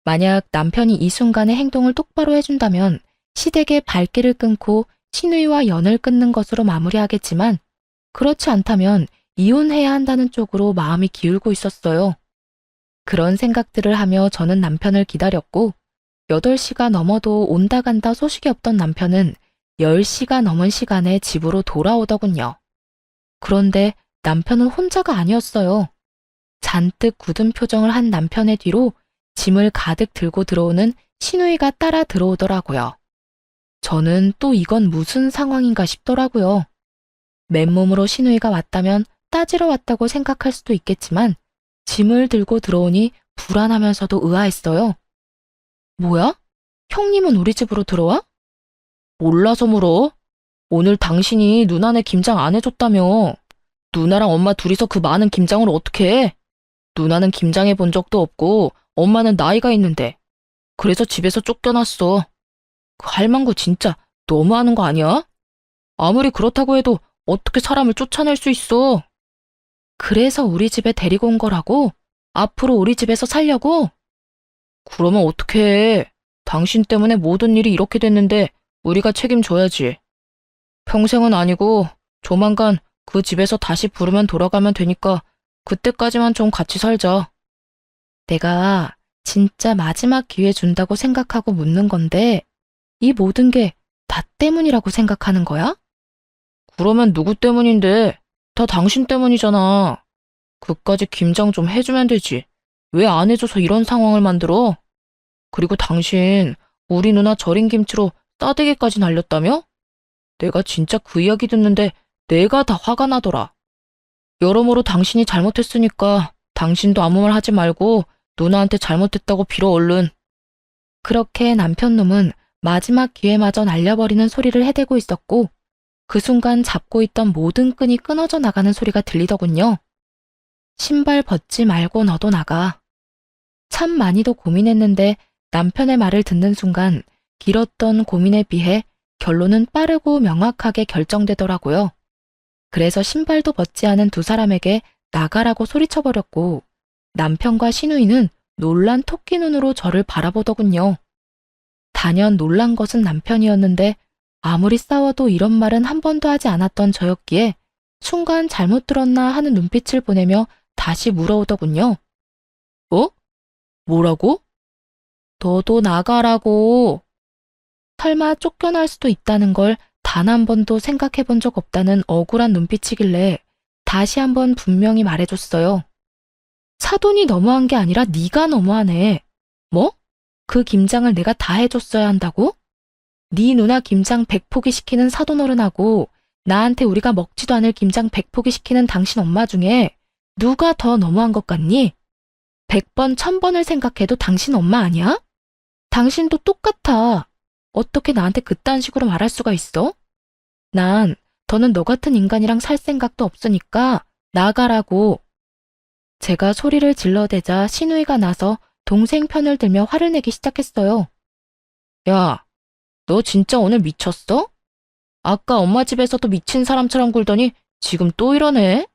만약 남편이 이 순간의 행동을 똑바로 해준다면 시댁의 발길을 끊고 신우이와 연을 끊는 것으로 마무리하겠지만 그렇지 않다면 이혼해야 한다는 쪽으로 마음이 기울고 있었어요. 그런 생각들을 하며 저는 남편을 기다렸고 8시가 넘어도 온다 간다 소식이 없던 남편은 10시가 넘은 시간에 집으로 돌아오더군요. 그런데 남편은 혼자가 아니었어요. 잔뜩 굳은 표정을 한 남편의 뒤로 짐을 가득 들고 들어오는 신우이가 따라 들어오더라고요. 저는 또 이건 무슨 상황인가 싶더라고요. 맨몸으로 신우이가 왔다면 따지러 왔다고 생각할 수도 있겠지만 짐을 들고 들어오니 불안하면서도 의아했어요. 뭐야? 형님은 우리 집으로 들어와? 몰라서 물어. 오늘 당신이 누나네 김장 안 해줬다며. 누나랑 엄마 둘이서 그 많은 김장을 어떻게 해? 누나는 김장해 본 적도 없고 엄마는 나이가 있는데. 그래서 집에서 쫓겨났어. 그 할망구 진짜 너무하는 거 아니야? 아무리 그렇다고 해도 어떻게 사람을 쫓아낼 수 있어? 그래서 우리 집에 데리고 온 거라고? 앞으로 우리 집에서 살려고? 그러면 어떡해. 당신 때문에 모든 일이 이렇게 됐는데 우리가 책임져야지. 평생은 아니고 조만간 그 집에서 다시 부르면 돌아가면 되니까 그때까지만 좀 같이 살자. 내가 진짜 마지막 기회 준다고 생각하고 묻는 건데 이 모든 게 나 때문이라고 생각하는 거야? 그러면 누구 때문인데? 다 당신 때문이잖아. 그까지 김장 좀 해주면 되지. 왜 안 해줘서 이런 상황을 만들어? 그리고 당신 우리 누나 절인 김치로 싸대기까지 날렸다며? 내가 진짜 그 이야기 듣는데 내가 다 화가 나더라. 여러모로 당신이 잘못했으니까 당신도 아무 말 하지 말고 누나한테 잘못했다고 빌어 얼른. 그렇게 남편 놈은 마지막 기회마저 날려버리는 소리를 해대고 있었고 그 순간 잡고 있던 모든 끈이 끊어져 나가는 소리가 들리더군요. 신발 벗지 말고 너도 나가. 참 많이도 고민했는데 남편의 말을 듣는 순간 길었던 고민에 비해 결론은 빠르고 명확하게 결정되더라고요. 그래서 신발도 벗지 않은 두 사람에게 나가라고 소리쳐버렸고 남편과 신우이는 놀란 토끼 눈으로 저를 바라보더군요. 단연 놀란 것은 남편이었는데 아무리 싸워도 이런 말은 한 번도 하지 않았던 저였기에 순간 잘못 들었나 하는 눈빛을 보내며 다시 물어오더군요. 어? 뭐라고? 너도 나가라고. 설마 쫓겨날 수도 있다는 걸 단 한 번도 생각해 본 적 없다는 억울한 눈빛이길래 다시 한번 분명히 말해줬어요. 사돈이 너무한 게 아니라 네가 너무하네. 뭐? 그 김장을 내가 다 해줬어야 한다고? 네 누나 김장 100포기 시키는 사돈어른하고 나한테 우리가 먹지도 않을 김장 100포기 시키는 당신 엄마 중에 누가 더 너무한 것 같니? 100번, 1000번을 생각해도 당신 엄마 아니야? 당신도 똑같아. 어떻게 나한테 그딴 식으로 말할 수가 있어? 난 더는 너 같은 인간이랑 살 생각도 없으니까 나가라고. 제가 소리를 질러대자 신우이가 나서 동생 편을 들며 화를 내기 시작했어요. 야, 너 진짜 오늘 미쳤어? 아까 엄마 집에서도 미친 사람처럼 굴더니 지금 또 이러네?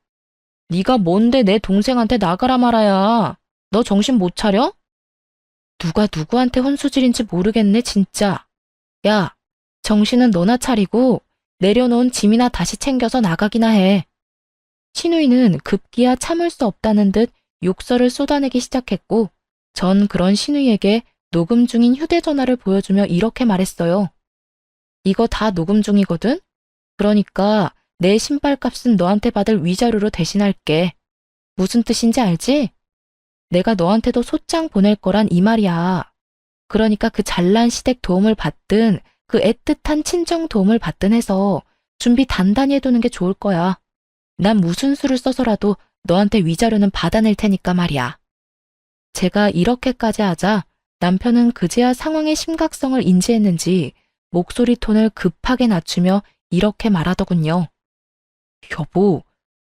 네가 뭔데 내 동생한테 나가라 말아야. 너 정신 못 차려? 누가 누구한테 혼수질인지 모르겠네 진짜. 야, 정신은 너나 차리고 내려놓은 짐이나 다시 챙겨서 나가기나 해. 신우이는 급기야 참을 수 없다는 듯 욕설을 쏟아내기 시작했고 전 그런 신우이에게 녹음 중인 휴대전화를 보여주며 이렇게 말했어요. 이거 다 녹음 중이거든? 그러니까 내 신발값은 너한테 받을 위자료로 대신할게. 무슨 뜻인지 알지? 내가 너한테도 소장 보낼 거란 이 말이야. 그러니까 그 잘난 시댁 도움을 받든 그 애틋한 친정 도움을 받든 해서 준비 단단히 해두는 게 좋을 거야. 난 무슨 수를 써서라도 너한테 위자료는 받아낼 테니까 말이야. 제가 이렇게까지 하자 남편은 그제야 상황의 심각성을 인지했는지 목소리 톤을 급하게 낮추며 이렇게 말하더군요. 여보,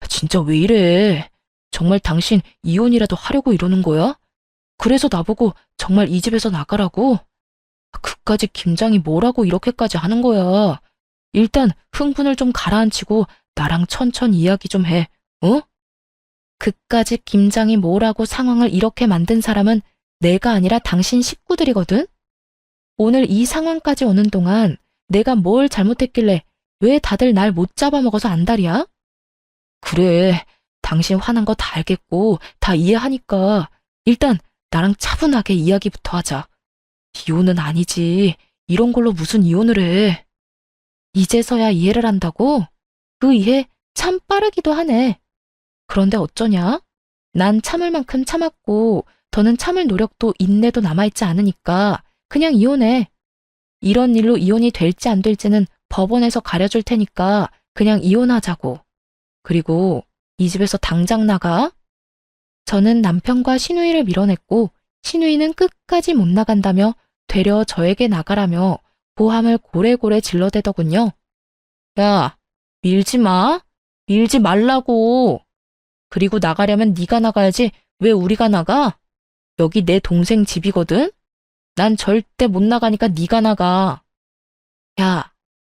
진짜 왜 이래? 정말 당신 이혼이라도 하려고 이러는 거야? 그래서 나보고 정말 이 집에서 나가라고? 그까짓 김장이 뭐라고 이렇게까지 하는 거야? 일단 흥분을 좀 가라앉히고 나랑 천천히 이야기 좀 해, 어? 그까짓 김장이 뭐라고 상황을 이렇게 만든 사람은 내가 아니라 당신 식구들이거든? 오늘 이 상황까지 오는 동안 내가 뭘 잘못했길래 왜 다들 날 못 잡아먹어서 안달이야? 그래, 당신 화난 거 다 알겠고 다 이해하니까 일단 나랑 차분하게 이야기부터 하자. 이혼은 아니지. 이런 걸로 무슨 이혼을 해. 이제서야 이해를 한다고? 그 이해 참 빠르기도 하네. 그런데 어쩌냐? 난 참을 만큼 참았고 더는 참을 노력도 인내도 남아있지 않으니까 그냥 이혼해. 이런 일로 이혼이 될지 안 될지는 법원에서 가려줄 테니까 그냥 이혼하자고. 그리고 이 집에서 당장 나가. 저는 남편과 신우이를 밀어냈고 신우이는 끝까지 못 나간다며 되려 저에게 나가라며 고함을 고래고래 질러대더군요. 야, 밀지 마. 밀지 말라고. 그리고 나가려면 네가 나가야지 왜 우리가 나가? 여기 내 동생 집이거든? 난 절대 못 나가니까 네가 나가. 야,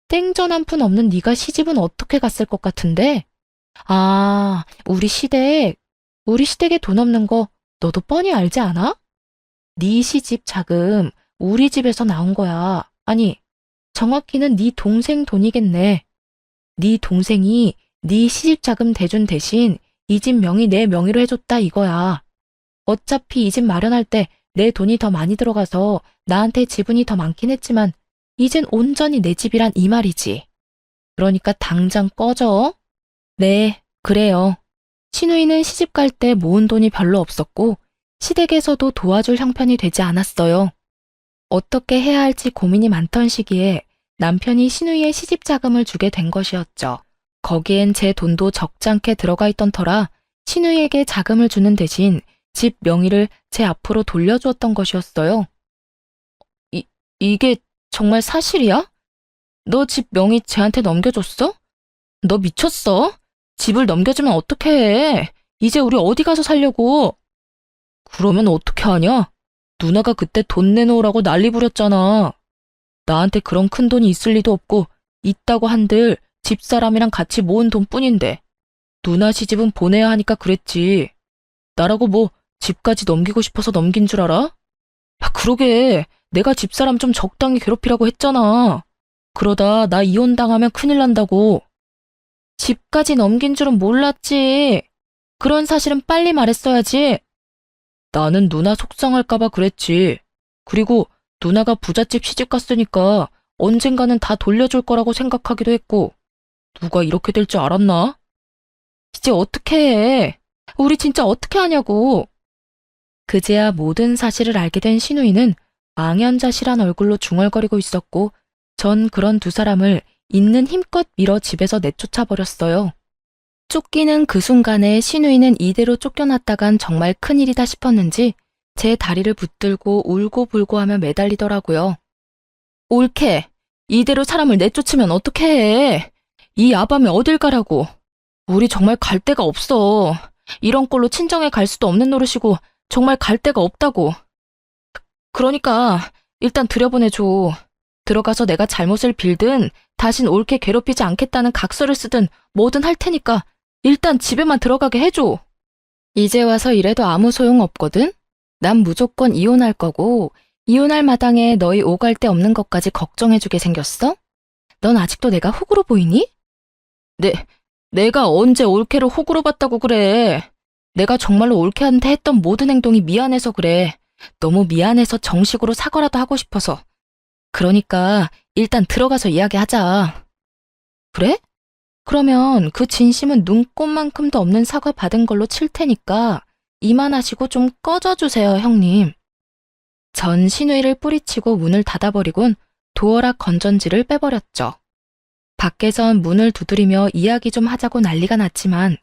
땡전 한 푼 없는 네가 시집은 어떻게 갔을 것 같은데? 아, 우리 시댁에 돈 없는 거 너도 뻔히 알지 않아? 네 시집 자금 우리 집에서 나온 거야. 아니, 정확히는 네 동생 돈이겠네. 네 동생이 네 시집 자금 대준 대신 이 집 명의 내 명의로 해줬다 이거야. 어차피 이 집 마련할 때 내 돈이 더 많이 들어가서 나한테 지분이 더 많긴 했지만 이젠 온전히 내 집이란 이 말이지. 그러니까 당장 꺼져. 네, 그래요. 신우이는 시집 갈 때 모은 돈이 별로 없었고 시댁에서도 도와줄 형편이 되지 않았어요. 어떻게 해야 할지 고민이 많던 시기에 남편이 신우이의 시집 자금을 주게 된 것이었죠. 거기엔 제 돈도 적잖게 들어가 있던 터라 신우이에게 자금을 주는 대신 집 명의를 제 앞으로 돌려주었던 것이었어요. 이게 정말 사실이야? 너 집 명의 쟤한테 넘겨줬어? 너 미쳤어? 집을 넘겨주면 어떻게 해? 이제 우리 어디 가서 살려고? 그러면 어떻게 하냐? 누나가 그때 돈 내놓으라고 난리 부렸잖아. 나한테 그런 큰 돈이 있을 리도 없고 있다고 한들 집사람이랑 같이 모은 돈뿐인데 누나 시집은 보내야 하니까 그랬지. 나라고 뭐 집까지 넘기고 싶어서 넘긴 줄 알아? 야, 그러게 내가 집사람 좀 적당히 괴롭히라고 했잖아. 그러다 나 이혼당하면 큰일 난다고. 집까지 넘긴 줄은 몰랐지. 그런 사실은 빨리 말했어야지. 나는 누나 속상할까봐 그랬지. 그리고 누나가 부잣집 시집 갔으니까 언젠가는 다 돌려줄 거라고 생각하기도 했고, 누가 이렇게 될 줄 알았나? 이제 어떻게 해? 우리 진짜 어떻게 하냐고. 그제야 모든 사실을 알게 된 신우이는 망연자실한 얼굴로 중얼거리고 있었고, 전 그런 두 사람을 있는 힘껏 밀어 집에서 내쫓아 버렸어요. 쫓기는 그 순간에 신우이는 이대로 쫓겨났다간 정말 큰일이다 싶었는지 제 다리를 붙들고 울고불고 하며 매달리더라고요. 옳게, 이대로 사람을 내쫓으면 어떻게 해? 이 야밤에 어딜 가라고. 우리 정말 갈 데가 없어. 이런 꼴로 친정에 갈 수도 없는 노릇이고 정말 갈 데가 없다고. 그러니까 일단 들여보내줘. 들어가서 내가 잘못을 빌든 다신 옳게 괴롭히지 않겠다는 각서를 쓰든 뭐든 할 테니까 일단 집에만 들어가게 해줘. 이제 와서 이래도 아무 소용 없거든? 난 무조건 이혼할 거고 이혼할 마당에 너희 오갈 데 없는 것까지 걱정해주게 생겼어? 넌 아직도 내가 호구로 보이니? 내가 언제 올케를 호구로 봤다고 그래. 내가 정말로 올케한테 했던 모든 행동이 미안해서 그래. 너무 미안해서 정식으로 사과라도 하고 싶어서. 그러니까 일단 들어가서 이야기하자. 그래? 그러면 그 진심은 눈꼽만큼도 없는 사과 받은 걸로 칠 테니까 이만하시고 좀 꺼져주세요, 형님. 전 신우이를 뿌리치고 문을 닫아버리곤 도어락 건전지를 빼버렸죠. 밖에선 문을 두드리며 이야기 좀 하자고 난리가 났지만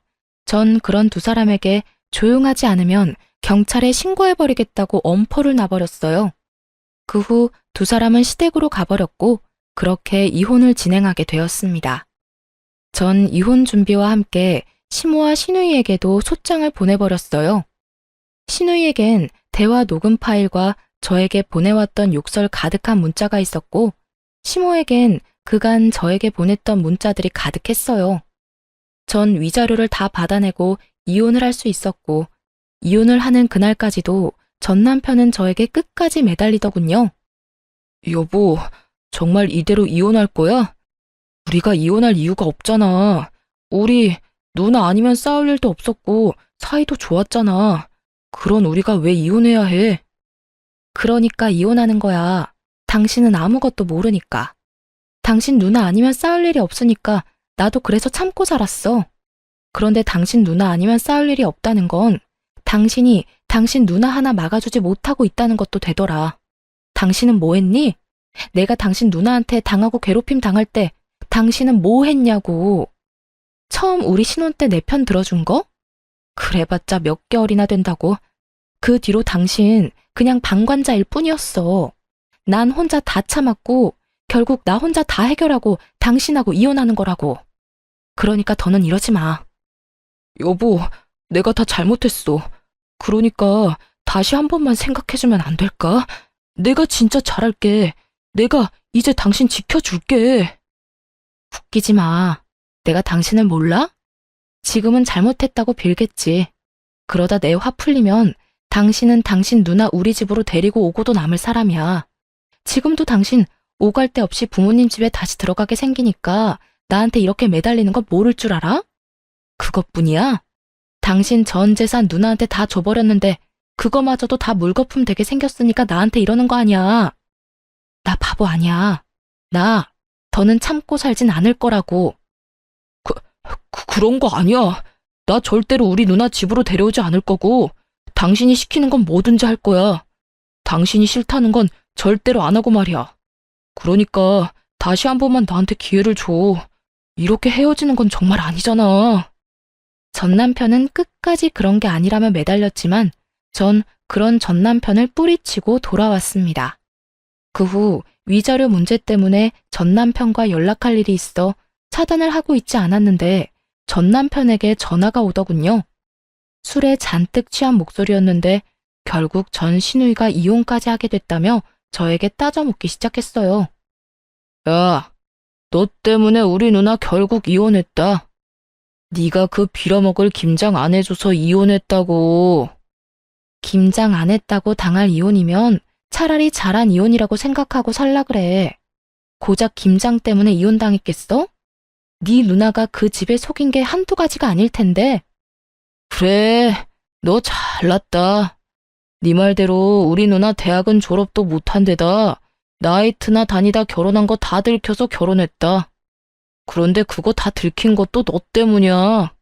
전 그런 두 사람에게 조용하지 않으면 경찰에 신고해버리겠다고 엄포를 놔버렸어요. 그 후 두 사람은 시댁으로 가버렸고 그렇게 이혼을 진행하게 되었습니다. 전 이혼 준비와 함께 시모와 신우이에게도 소장을 보내버렸어요. 신우이에겐 대화 녹음 파일과 저에게 보내왔던 욕설 가득한 문자가 있었고 시모에겐 그간 저에게 보냈던 문자들이 가득했어요. 전 위자료를 다 받아내고 이혼을 할 수 있었고 이혼을 하는 그날까지도 전 남편은 저에게 끝까지 매달리더군요. 여보, 정말 이대로 이혼할 거야? 우리가 이혼할 이유가 없잖아. 우리 누나 아니면 싸울 일도 없었고 사이도 좋았잖아. 그런 우리가 왜 이혼해야 해? 그러니까 이혼하는 거야. 당신은 아무것도 모르니까. 당신 누나 아니면 싸울 일이 없으니까 나도 그래서 참고 살았어. 그런데 당신 누나 아니면 싸울 일이 없다는 건 당신이 당신 누나 하나 막아주지 못하고 있다는 것도 되더라. 당신은 뭐 했니? 내가 당신 누나한테 당하고 괴롭힘 당할 때 당신은 뭐 했냐고. 처음 우리 신혼 때 내 편 들어준 거? 그래봤자 몇 개월이나 된다고. 그 뒤로 당신 그냥 방관자일 뿐이었어. 난 혼자 다 참았고 결국 나 혼자 다 해결하고 당신하고 이혼하는 거라고. 그러니까 더는 이러지 마. 여보, 내가 다 잘못했어. 그러니까 다시 한 번만 생각해주면 안 될까? 내가 진짜 잘할게. 내가 이제 당신 지켜줄게. 웃기지 마. 내가 당신을 몰라? 지금은 잘못했다고 빌겠지. 그러다 내 화 풀리면 당신은 당신 누나 우리 집으로 데리고 오고도 남을 사람이야. 지금도 당신 오갈 데 없이 부모님 집에 다시 들어가게 생기니까 나한테 이렇게 매달리는 거 모를 줄 알아? 그것뿐이야? 당신 전 재산 누나한테 다 줘버렸는데 그거마저도 다 물거품 되게 생겼으니까 나한테 이러는 거 아니야. 나 바보 아니야. 나 더는 참고 살진 않을 거라고. 그런 거 아니야. 나 절대로 우리 누나 집으로 데려오지 않을 거고 당신이 시키는 건 뭐든지 할 거야. 당신이 싫다는 건 절대로 안 하고 말이야. 그러니까 다시 한 번만 나한테 기회를 줘. 이렇게 헤어지는 건 정말 아니잖아. 전 남편은 끝까지 그런 게 아니라며 매달렸지만 전 그런 전 남편을 뿌리치고 돌아왔습니다. 그 후 위자료 문제 때문에 전 남편과 연락할 일이 있어 차단을 하고 있지 않았는데 전 남편에게 전화가 오더군요. 술에 잔뜩 취한 목소리였는데 결국 전 신우이가 이혼까지 하게 됐다며 저에게 따져묻기 시작했어요. 야, 너 때문에 우리 누나 결국 이혼했다. 네가 그 빌어먹을 김장 안 해줘서 이혼했다고. 김장 안 했다고 당할 이혼이면 차라리 잘한 이혼이라고 생각하고 살라 그래. 고작 김장 때문에 이혼당했겠어? 네 누나가 그 집에 속인 게 한두 가지가 아닐 텐데. 그래, 너 잘났다. 네 말대로 우리 누나 대학은 졸업도 못한 데다 나이트나 다니다 결혼한 거 다 들켜서 결혼했다. 그런데 그거 다 들킨 것도 너 때문이야.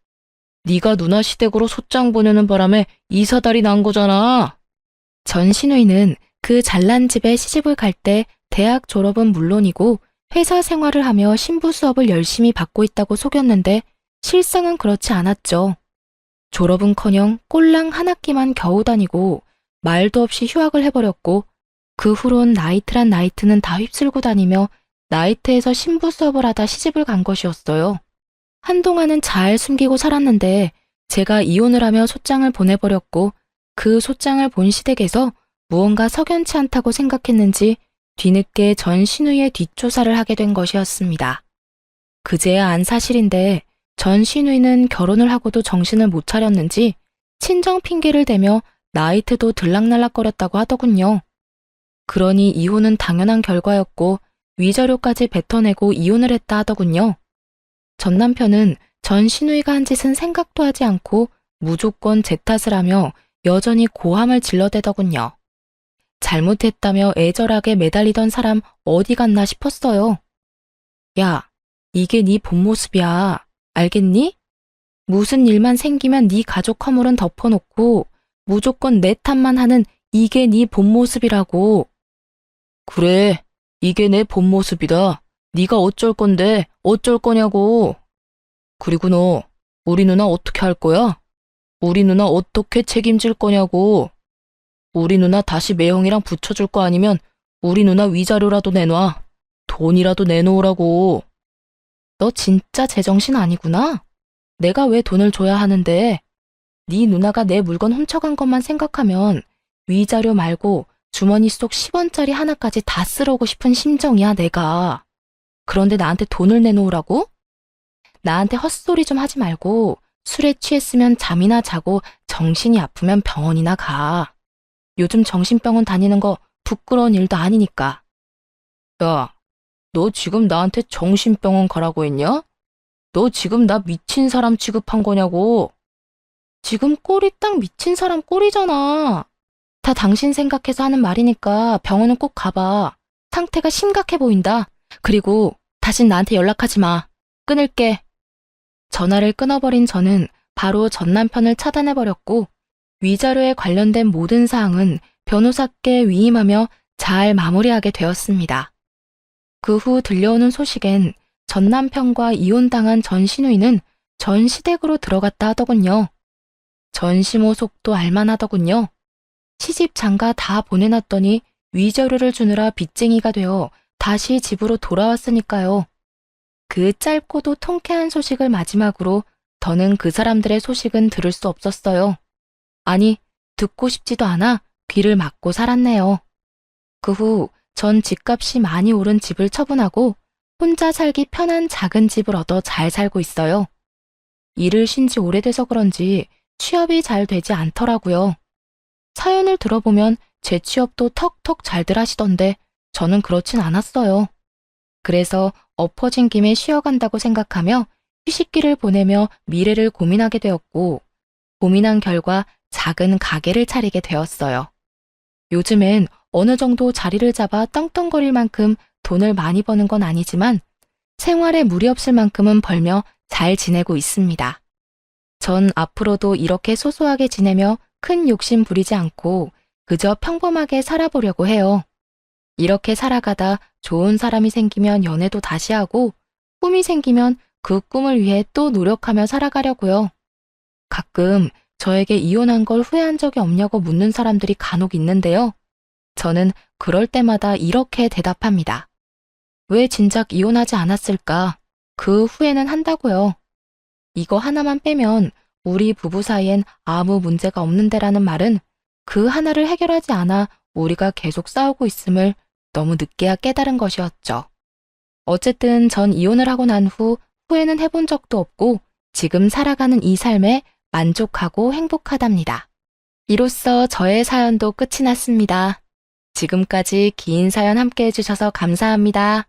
네가 누나 시댁으로 소장 보내는 바람에 이사달이 난 거잖아. 전신우이는 그 잘난 집에 시집을 갈 때 대학 졸업은 물론이고 회사 생활을 하며 신부 수업을 열심히 받고 있다고 속였는데 실상은 그렇지 않았죠. 졸업은커녕 꼴랑 한 학기만 겨우 다니고 말도 없이 휴학을 해버렸고 그 후론 나이트란 나이트는 다 휩쓸고 다니며 나이트에서 신부 수업을 하다 시집을 간 것이었어요. 한동안은 잘 숨기고 살았는데 제가 이혼을 하며 소장을 보내버렸고 그 소장을 본 시댁에서 무언가 석연치 않다고 생각했는지 뒤늦게 전신우의 뒷조사를 하게 된 것이었습니다. 그제야 안 사실인데 전신우이는 결혼을 하고도 정신을 못 차렸는지 친정 핑계를 대며 나이트도 들락날락거렸다고 하더군요. 그러니 이혼은 당연한 결과였고 위자료까지 뱉어내고 이혼을 했다 하더군요. 전 남편은 전신우이가 한 짓은 생각도 하지 않고 무조건 제 탓을 하며 여전히 고함을 질러대더군요. 잘못했다며 애절하게 매달리던 사람 어디 갔나 싶었어요. 야, 이게 네 본 모습이야. 알겠니? 무슨 일만 생기면 네 가족 허물은 덮어놓고 무조건 내 탓만 하는 이게 네 본 모습이라고. 그래, 이게 내 본 모습이다. 네가 어쩔 건데 어쩔 거냐고. 그리고 너 우리 누나 어떻게 할 거야? 우리 누나 어떻게 책임질 거냐고. 우리 누나 다시 매형이랑 붙여줄 거 아니면 우리 누나 위자료라도 내놔. 돈이라도 내놓으라고. 너 진짜 제정신 아니구나? 내가 왜 돈을 줘야 하는데? 네 누나가 내 물건 훔쳐간 것만 생각하면 위자료 말고 주머니 속 10원짜리 하나까지 다 쓸어오고 싶은 심정이야, 내가. 그런데 나한테 돈을 내놓으라고? 나한테 헛소리 좀 하지 말고 술에 취했으면 잠이나 자고 정신이 아프면 병원이나 가. 요즘 정신병원 다니는 거 부끄러운 일도 아니니까. 야, 너 지금 나한테 정신병원 가라고 했냐? 너 지금 나 미친 사람 취급한 거냐고. 지금 꼴이 딱 미친 사람 꼴이잖아. 다 당신 생각해서 하는 말이니까 병원은 꼭 가봐. 상태가 심각해 보인다. 그리고 다신 나한테 연락하지 마. 끊을게. 전화를 끊어버린 저는 바로 전 남편을 차단해버렸고 위자료에 관련된 모든 사항은 변호사께 위임하며 잘 마무리하게 되었습니다. 그 후 들려오는 소식엔 전 남편과 이혼당한 전 시누이는 전 시댁으로 들어갔다 하더군요. 전 시모 속도 알만하더군요. 시집 장가 다 보내놨더니 위자료를 주느라 빚쟁이가 되어 다시 집으로 돌아왔으니까요. 그 짧고도 통쾌한 소식을 마지막으로 더는 그 사람들의 소식은 들을 수 없었어요. 아니, 듣고 싶지도 않아 귀를 막고 살았네요. 그 후 전 집값이 많이 오른 집을 처분하고 혼자 살기 편한 작은 집을 얻어 잘 살고 있어요. 일을 쉰 지 오래돼서 그런지 취업이 잘 되지 않더라고요. 사연을 들어보면 제 취업도 턱턱 잘들 하시던데 저는 그렇진 않았어요. 그래서 엎어진 김에 쉬어간다고 생각하며 휴식기를 보내며 미래를 고민하게 되었고 고민한 결과 작은 가게를 차리게 되었어요. 요즘엔 어느 정도 자리를 잡아 떵떵거릴 만큼 돈을 많이 버는 건 아니지만 생활에 무리 없을 만큼은 벌며 잘 지내고 있습니다. 전 앞으로도 이렇게 소소하게 지내며 큰 욕심 부리지 않고 그저 평범하게 살아보려고 해요. 이렇게 살아가다 좋은 사람이 생기면 연애도 다시 하고 꿈이 생기면 그 꿈을 위해 또 노력하며 살아가려고요. 가끔 저에게 이혼한 걸 후회한 적이 없냐고 묻는 사람들이 간혹 있는데요. 저는 그럴 때마다 이렇게 대답합니다. 왜 진작 이혼하지 않았을까? 그 후회는 한다고요. 이거 하나만 빼면 우리 부부 사이엔 아무 문제가 없는데라는 말은 그 하나를 해결하지 않아 우리가 계속 싸우고 있음을 너무 늦게야 깨달은 것이었죠. 어쨌든 전 이혼을 하고 난 후 후회는 해본 적도 없고 지금 살아가는 이 삶에 만족하고 행복하답니다. 이로써 저의 사연도 끝이 났습니다. 지금까지 긴 사연 함께 해주셔서 감사합니다.